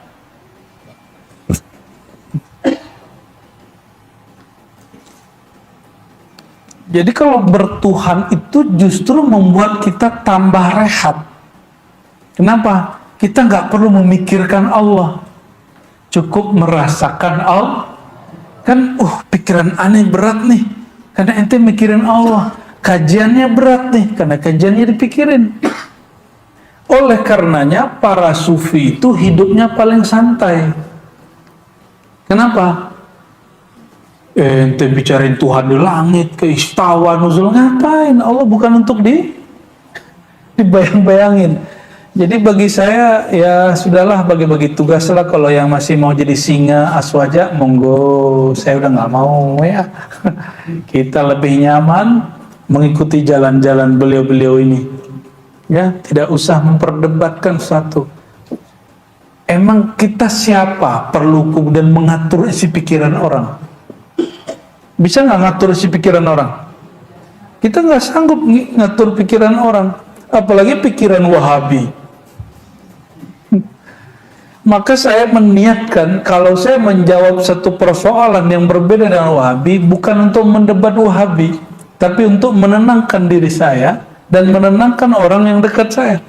Jadi kalau bertuhan itu justru membuat kita tambah rehat. Kenapa? Kita nggak perlu memikirkan Allah, cukup merasakan Allah. Kan, pikiran aneh berat nih, karena ente mikirin Allah. Kajiannya berat nih, karena kajiannya dipikirin. Oleh karenanya para sufi itu hidupnya paling santai. Kenapa? Ente bicarain Tuhan di langit, ke istawa, nuzul, ngapain? Allah bukan untuk dibayang-bayangin. Jadi bagi saya, ya sudahlah, bagi-bagi tugas lah. Kalau yang masih mau jadi singa aswaja, monggo. Saya udah nggak mau ya. Kita lebih nyaman mengikuti jalan-jalan beliau-beliau ini. Ya, tidak usah memperdebatkan sesuatu. Emang kita siapa perlu kemudian mengatur isi pikiran orang? Bisa nggak ngatur isi pikiran orang? Kita nggak sanggup ngatur pikiran orang, apalagi pikiran Wahabi. Maka saya meniatkan kalau saya menjawab satu persoalan yang berbeda dengan Wahabi, bukan untuk mendebat Wahabi, tapi untuk menenangkan diri saya dan menenangkan orang yang dekat saya.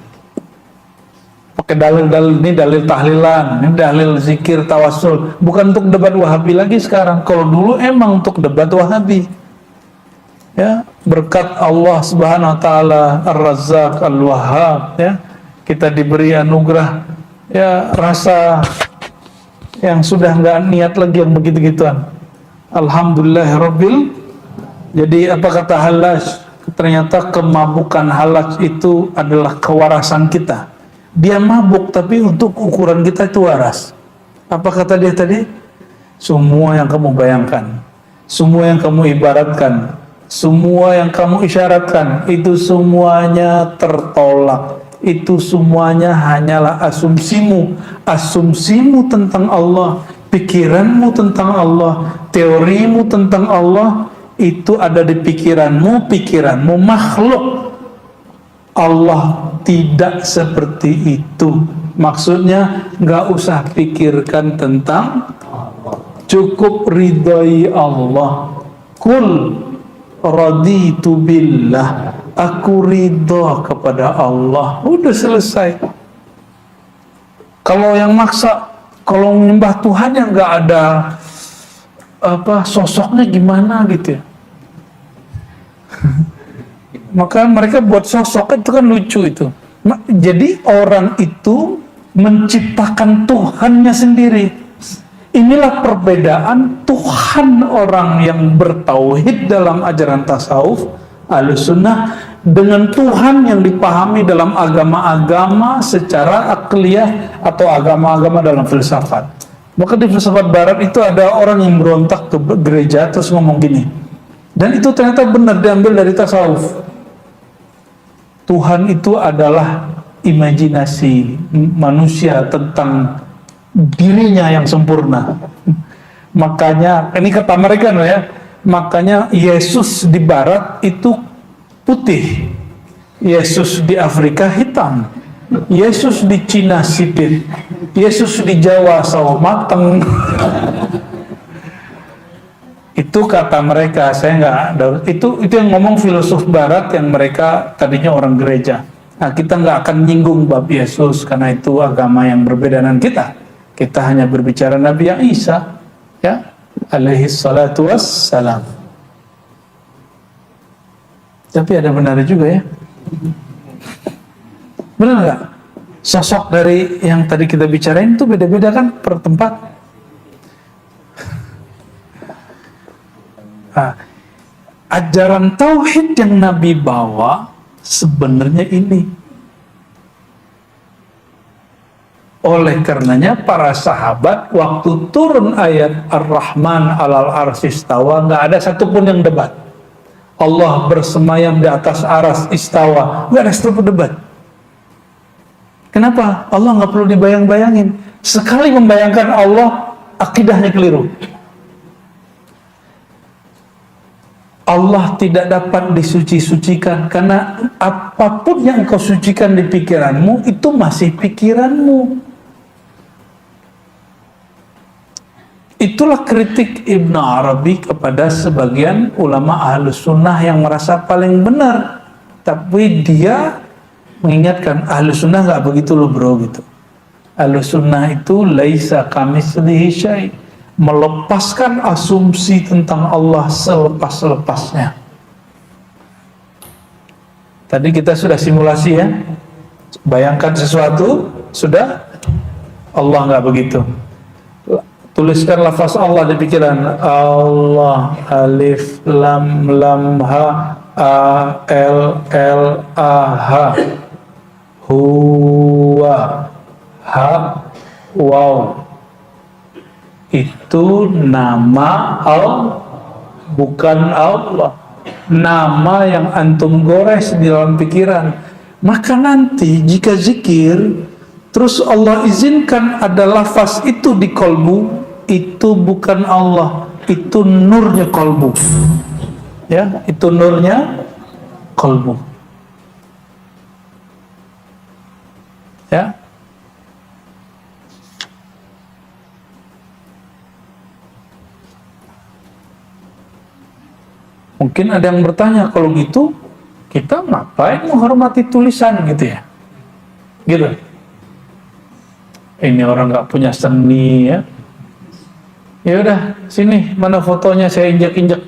Pakai dalil-dalil, ini dalil tahlilan, ini dalil zikir tawasul, bukan untuk debat Wahabi lagi sekarang. Kalau dulu emang untuk debat Wahabi. Ya, berkat Allah Subhanahu wa taala Ar-Razzaq Al-Wahhab, ya, kita diberi anugerah, ya, rasa yang sudah nggak niat lagi yang begitu-gituan. Alhamdulillahirabbil. Jadi apa kata Hallaj? Ternyata kemabukan Hallaj itu adalah kewarasan kita. Dia mabuk tapi untuk ukuran kita itu waras. Apa kata dia tadi? Semua yang kamu bayangkan, semua yang kamu ibaratkan, semua yang kamu isyaratkan, itu semuanya tertolak. Itu semuanya hanyalah asumsimu. Asumsimu tentang Allah, pikiranmu tentang Allah, teorimu tentang Allah, itu ada di pikiranmu, pikiranmu makhluk. Allah tidak seperti itu. Maksudnya nggak usah pikirkan tentang Allah, cukup ridhoi Allah. Kul raditu billah, aku ridho kepada Allah. Udah selesai. Kalau yang maksa, kalau menyembah Tuhan yang nggak ada sosoknya gimana gitu ya. Maka mereka buat sosok itu kan lucu itu. Jadi orang itu menciptakan Tuhannya sendiri. Inilah perbedaan Tuhan orang yang bertauhid dalam ajaran tasawuf Ahlussunnah dengan Tuhan yang dipahami dalam agama-agama secara akliyah atau agama-agama dalam filsafat. Maka di filsafat barat itu ada orang yang berontak ke gereja terus ngomong gini. Dan itu ternyata benar diambil dari tasawuf. Tuhan itu adalah imajinasi manusia tentang dirinya yang sempurna. Makanya, ini kata mereka ya, makanya Yesus di barat itu putih, Yesus di Afrika hitam. Yesus di Cina sipit, Yesus di Jawa sawo mateng. Itu kata mereka, saya nggak. Itu yang ngomong filosof Barat yang mereka tadinya orang gereja. Nah, kita nggak akan nyinggung bab Yesus karena itu agama yang berbeda dengan kita. Kita hanya berbicara Nabi yang Isa, ya, alaihi salatu wassalam. Tapi ada benar juga ya. Benar nggak? Sosok dari yang tadi kita bicarain itu beda-beda kan per tempat. Nah, ajaran tauhid yang Nabi bawa sebenarnya ini. Oleh karenanya para sahabat waktu turun ayat Ar-Rahman 'alal arsy istawa, nggak ada satupun yang debat. Allah bersemayam di atas aras istawa, nggak ada satupun debat. Kenapa? Allah nggak perlu dibayang-bayangin. Sekali membayangkan Allah, akidahnya keliru. Allah tidak dapat disuci-sucikan karena apapun yang kau sucikan di pikiranmu itu masih pikiranmu. Itulah kritik Ibn Arabi kepada sebagian ulama Ahlus Sunnah yang merasa paling benar, tapi dia mengingatkan Ahlus Sunnah nggak begitu loh bro gitu. Ahlus Sunnah itu laisa kamitslihi syai', melepaskan asumsi tentang Allah selepas-lepasnya. Tadi kita sudah simulasi ya, bayangkan sesuatu, sudah. Allah nggak begitu. Tuliskan lafaz Allah di pikiran. Allah, alif lam lam ha, a l l a h, huwa, ha, waw. Itu nama Allah, bukan Allah. Nama yang antum gores di dalam pikiran. Maka nanti jika zikir terus Allah izinkan ada lafaz itu di kolbu, itu bukan Allah, itu nurnya kolbu. Ya, itu nurnya kolbu. Ya. Mungkin ada yang bertanya, kalau gitu kita ngapain menghormati tulisan gitu ya? Gitu. Ini orang nggak punya seni ya. Ya udah, sini mana fotonya saya injek-injek.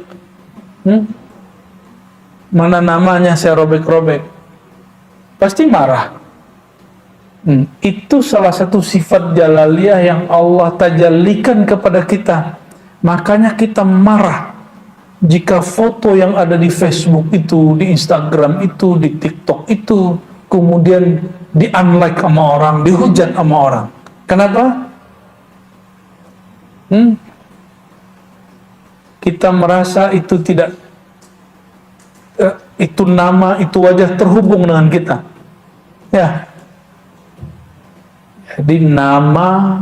Mana namanya saya robek-robek. Pasti marah. Itu salah satu sifat jalaliyah yang Allah tajallikan kepada kita. Makanya kita marah jika foto yang ada di Facebook itu, di Instagram itu, di TikTok itu, kemudian di-unlike sama orang, dihujat sama orang. Kenapa? Kita merasa itu tidak, itu nama, itu wajah terhubung dengan kita. Ya. Jadi nama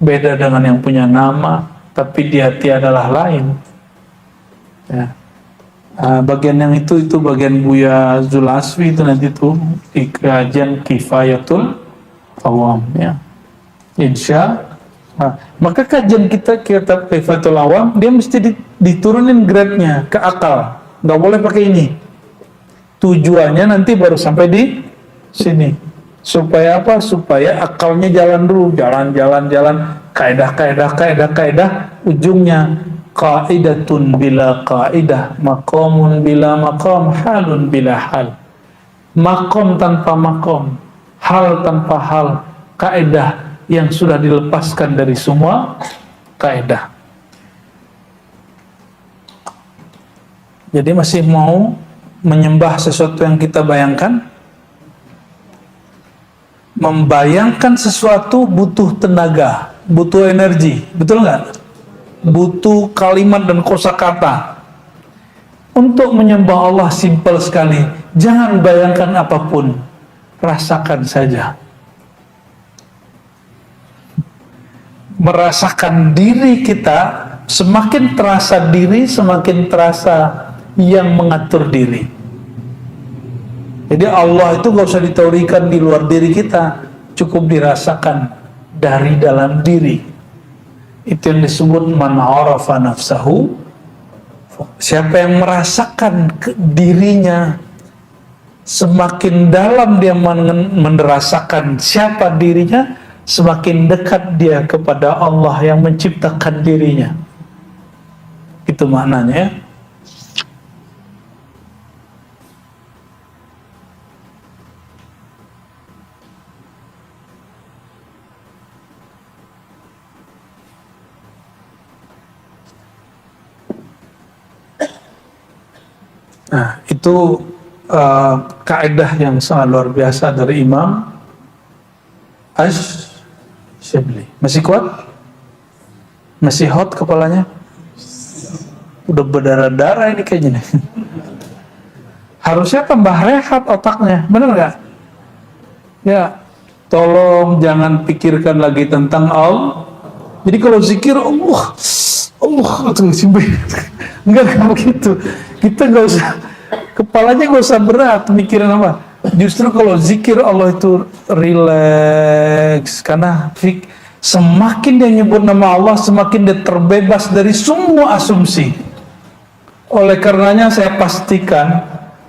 beda dengan yang punya nama, tapi di hati adalah lain. Ya. Bagian yang itu bagian Buya Zulaswi itu nanti tuh di kajian Kifayatul Awam ya. Maka kajian kita kitab Kifayatul Awam dia mesti diturunin grade-nya ke akal. Nggak boleh pakai ini. Tujuannya nanti baru sampai di sini. Supaya apa? Supaya akalnya jalan dulu, jalan, kaidah, ujungnya qaidatun bila qaidah, maqamun bila maqam, halun bila hal. Maqam tanpa maqam, hal tanpa hal, kaidah yang sudah dilepaskan dari semua kaidah. Jadi masih mau menyembah sesuatu yang kita bayangkan? Membayangkan sesuatu butuh tenaga, butuh energi, betul nggak? Butuh kalimat dan kosakata. Untuk menyembah Allah simpel sekali. Jangan bayangkan apapun, rasakan saja. Merasakan diri kita, semakin terasa diri, semakin terasa yang mengatur diri. Jadi Allah itu gak usah diteorikan di luar diri kita, cukup dirasakan dari dalam diri. Itu yang disebut man arafa nafsahu. Siapa yang merasakan dirinya, semakin dalam dia merasakan siapa dirinya, semakin dekat dia kepada Allah yang menciptakan dirinya. Itu maknanya. Nah, itu kaidah yang sangat luar biasa dari Imam Ash-Shibli. Masih kuat? Masih hot kepalanya? Udah berdarah-darah ini kayaknya nih. Harusnya tambah rehat otaknya, bener nggak? Ya, tolong jangan pikirkan lagi tentang Allah. Jadi kalau zikir Allah tuh enggak begitu. Kita nggak usah, kepalanya nggak usah berat mikirin apa. Justru kalau zikir Allah itu rileks, karena semakin dia nyebut nama Allah, semakin dia terbebas dari semua asumsi. Oleh karenanya saya pastikan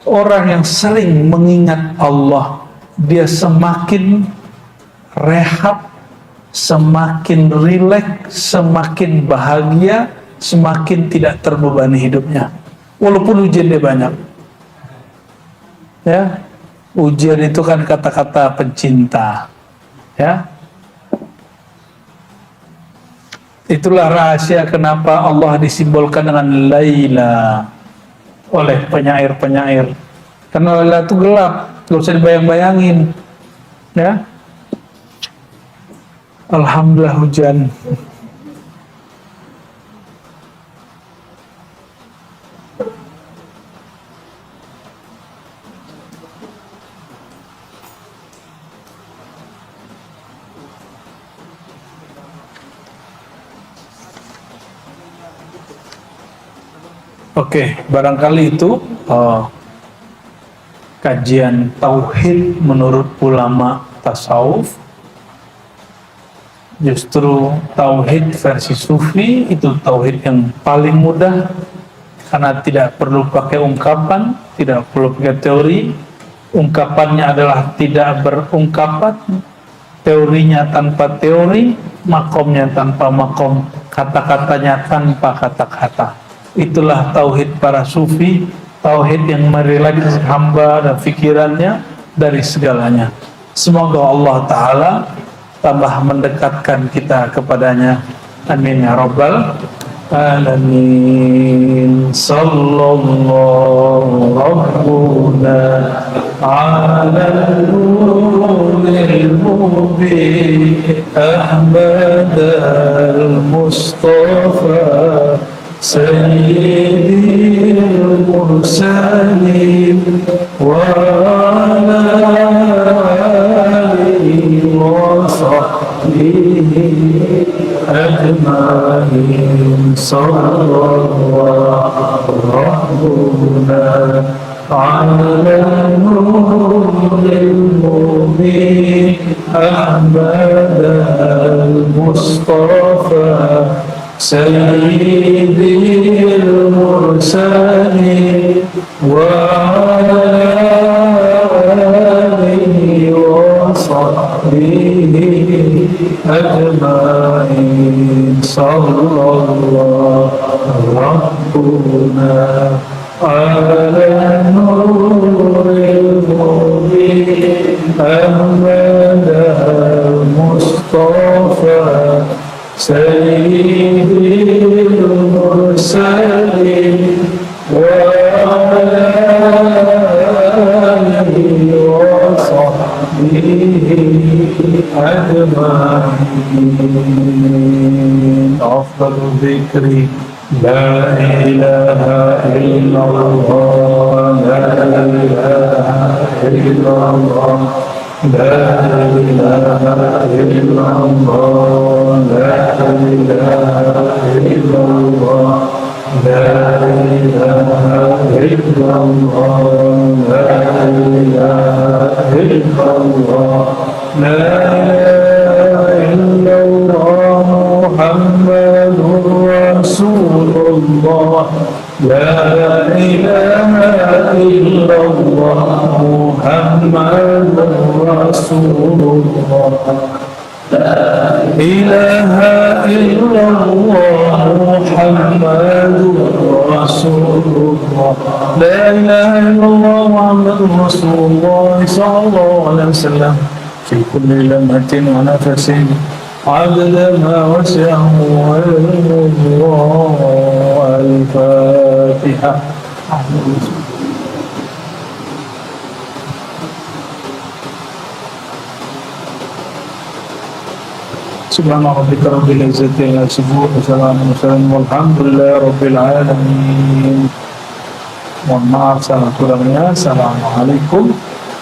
orang yang sering mengingat Allah, dia semakin rehat, semakin rileks, semakin bahagia, semakin tidak terbebani hidupnya. Walaupun ujiannya banyak. Ya. Ujian itu kan kata-kata pencinta. Ya. Itulah rahasia kenapa Allah disimbolkan dengan Laila oleh penyair-penyair. Karena Laila itu gelap, gak usah dibayang-bayangin. Ya. Alhamdulillah hujan. Oke, barangkali itu kajian tauhid menurut ulama tasawuf. Justru tauhid versi sufi itu tauhid yang paling mudah, karena tidak perlu pakai ungkapan, tidak perlu pakai teori. Ungkapannya adalah tidak berungkapan, teorinya tanpa teori, makomnya tanpa makom, kata-katanya tanpa kata-kata. Itulah tauhid para sufi, tauhid yang merelaksasi hamba dan pikirannya dari segalanya. Semoga Allah Ta'ala tambah mendekatkan kita kepadanya. Amin ya rabbal alamin. Sallallahu rabbuna ala nuril mubin Ahmad al-Mustafa Sayyidil Mursalin wa ala alihi wa sahbihi ajma'in. Sallallahu rabbuna ala nuril mubin Ahmad al-Mustafa Sayyidil Mursalin wa alihi wa sahbihi ajma'in. Sallallahu rabbuna ala nuril mubin Ahmad al-Mustafa Sayyidil Mursalin wa ala alihi wa sahbihi ajma'in. Afdalul dzikri la ilaha illallah, la ilaha illallah, لا إله إلا الله، لا إله إلا الله، لا إله إلا الله لا إله إلا الله لا إله إلا الله محمد رسول الله لا إله إلا الله محمد رسول الله لا إله إلا الله محمد رسول الله لا إله إلا الله محمد رسول الله صلى الله عليه وسلم في كل لمحة ونفس عدد ما وسعه علم الله. الفاتحة. سبحان ربك رب العزة عما يصفون وسلام على المرسلين والحمد لله رب العالمين. Mohon maaf salah kurangnya. Assalamualaikum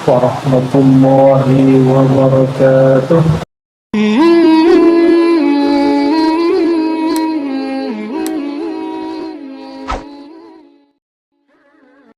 warahmatullahi wabarakatuh.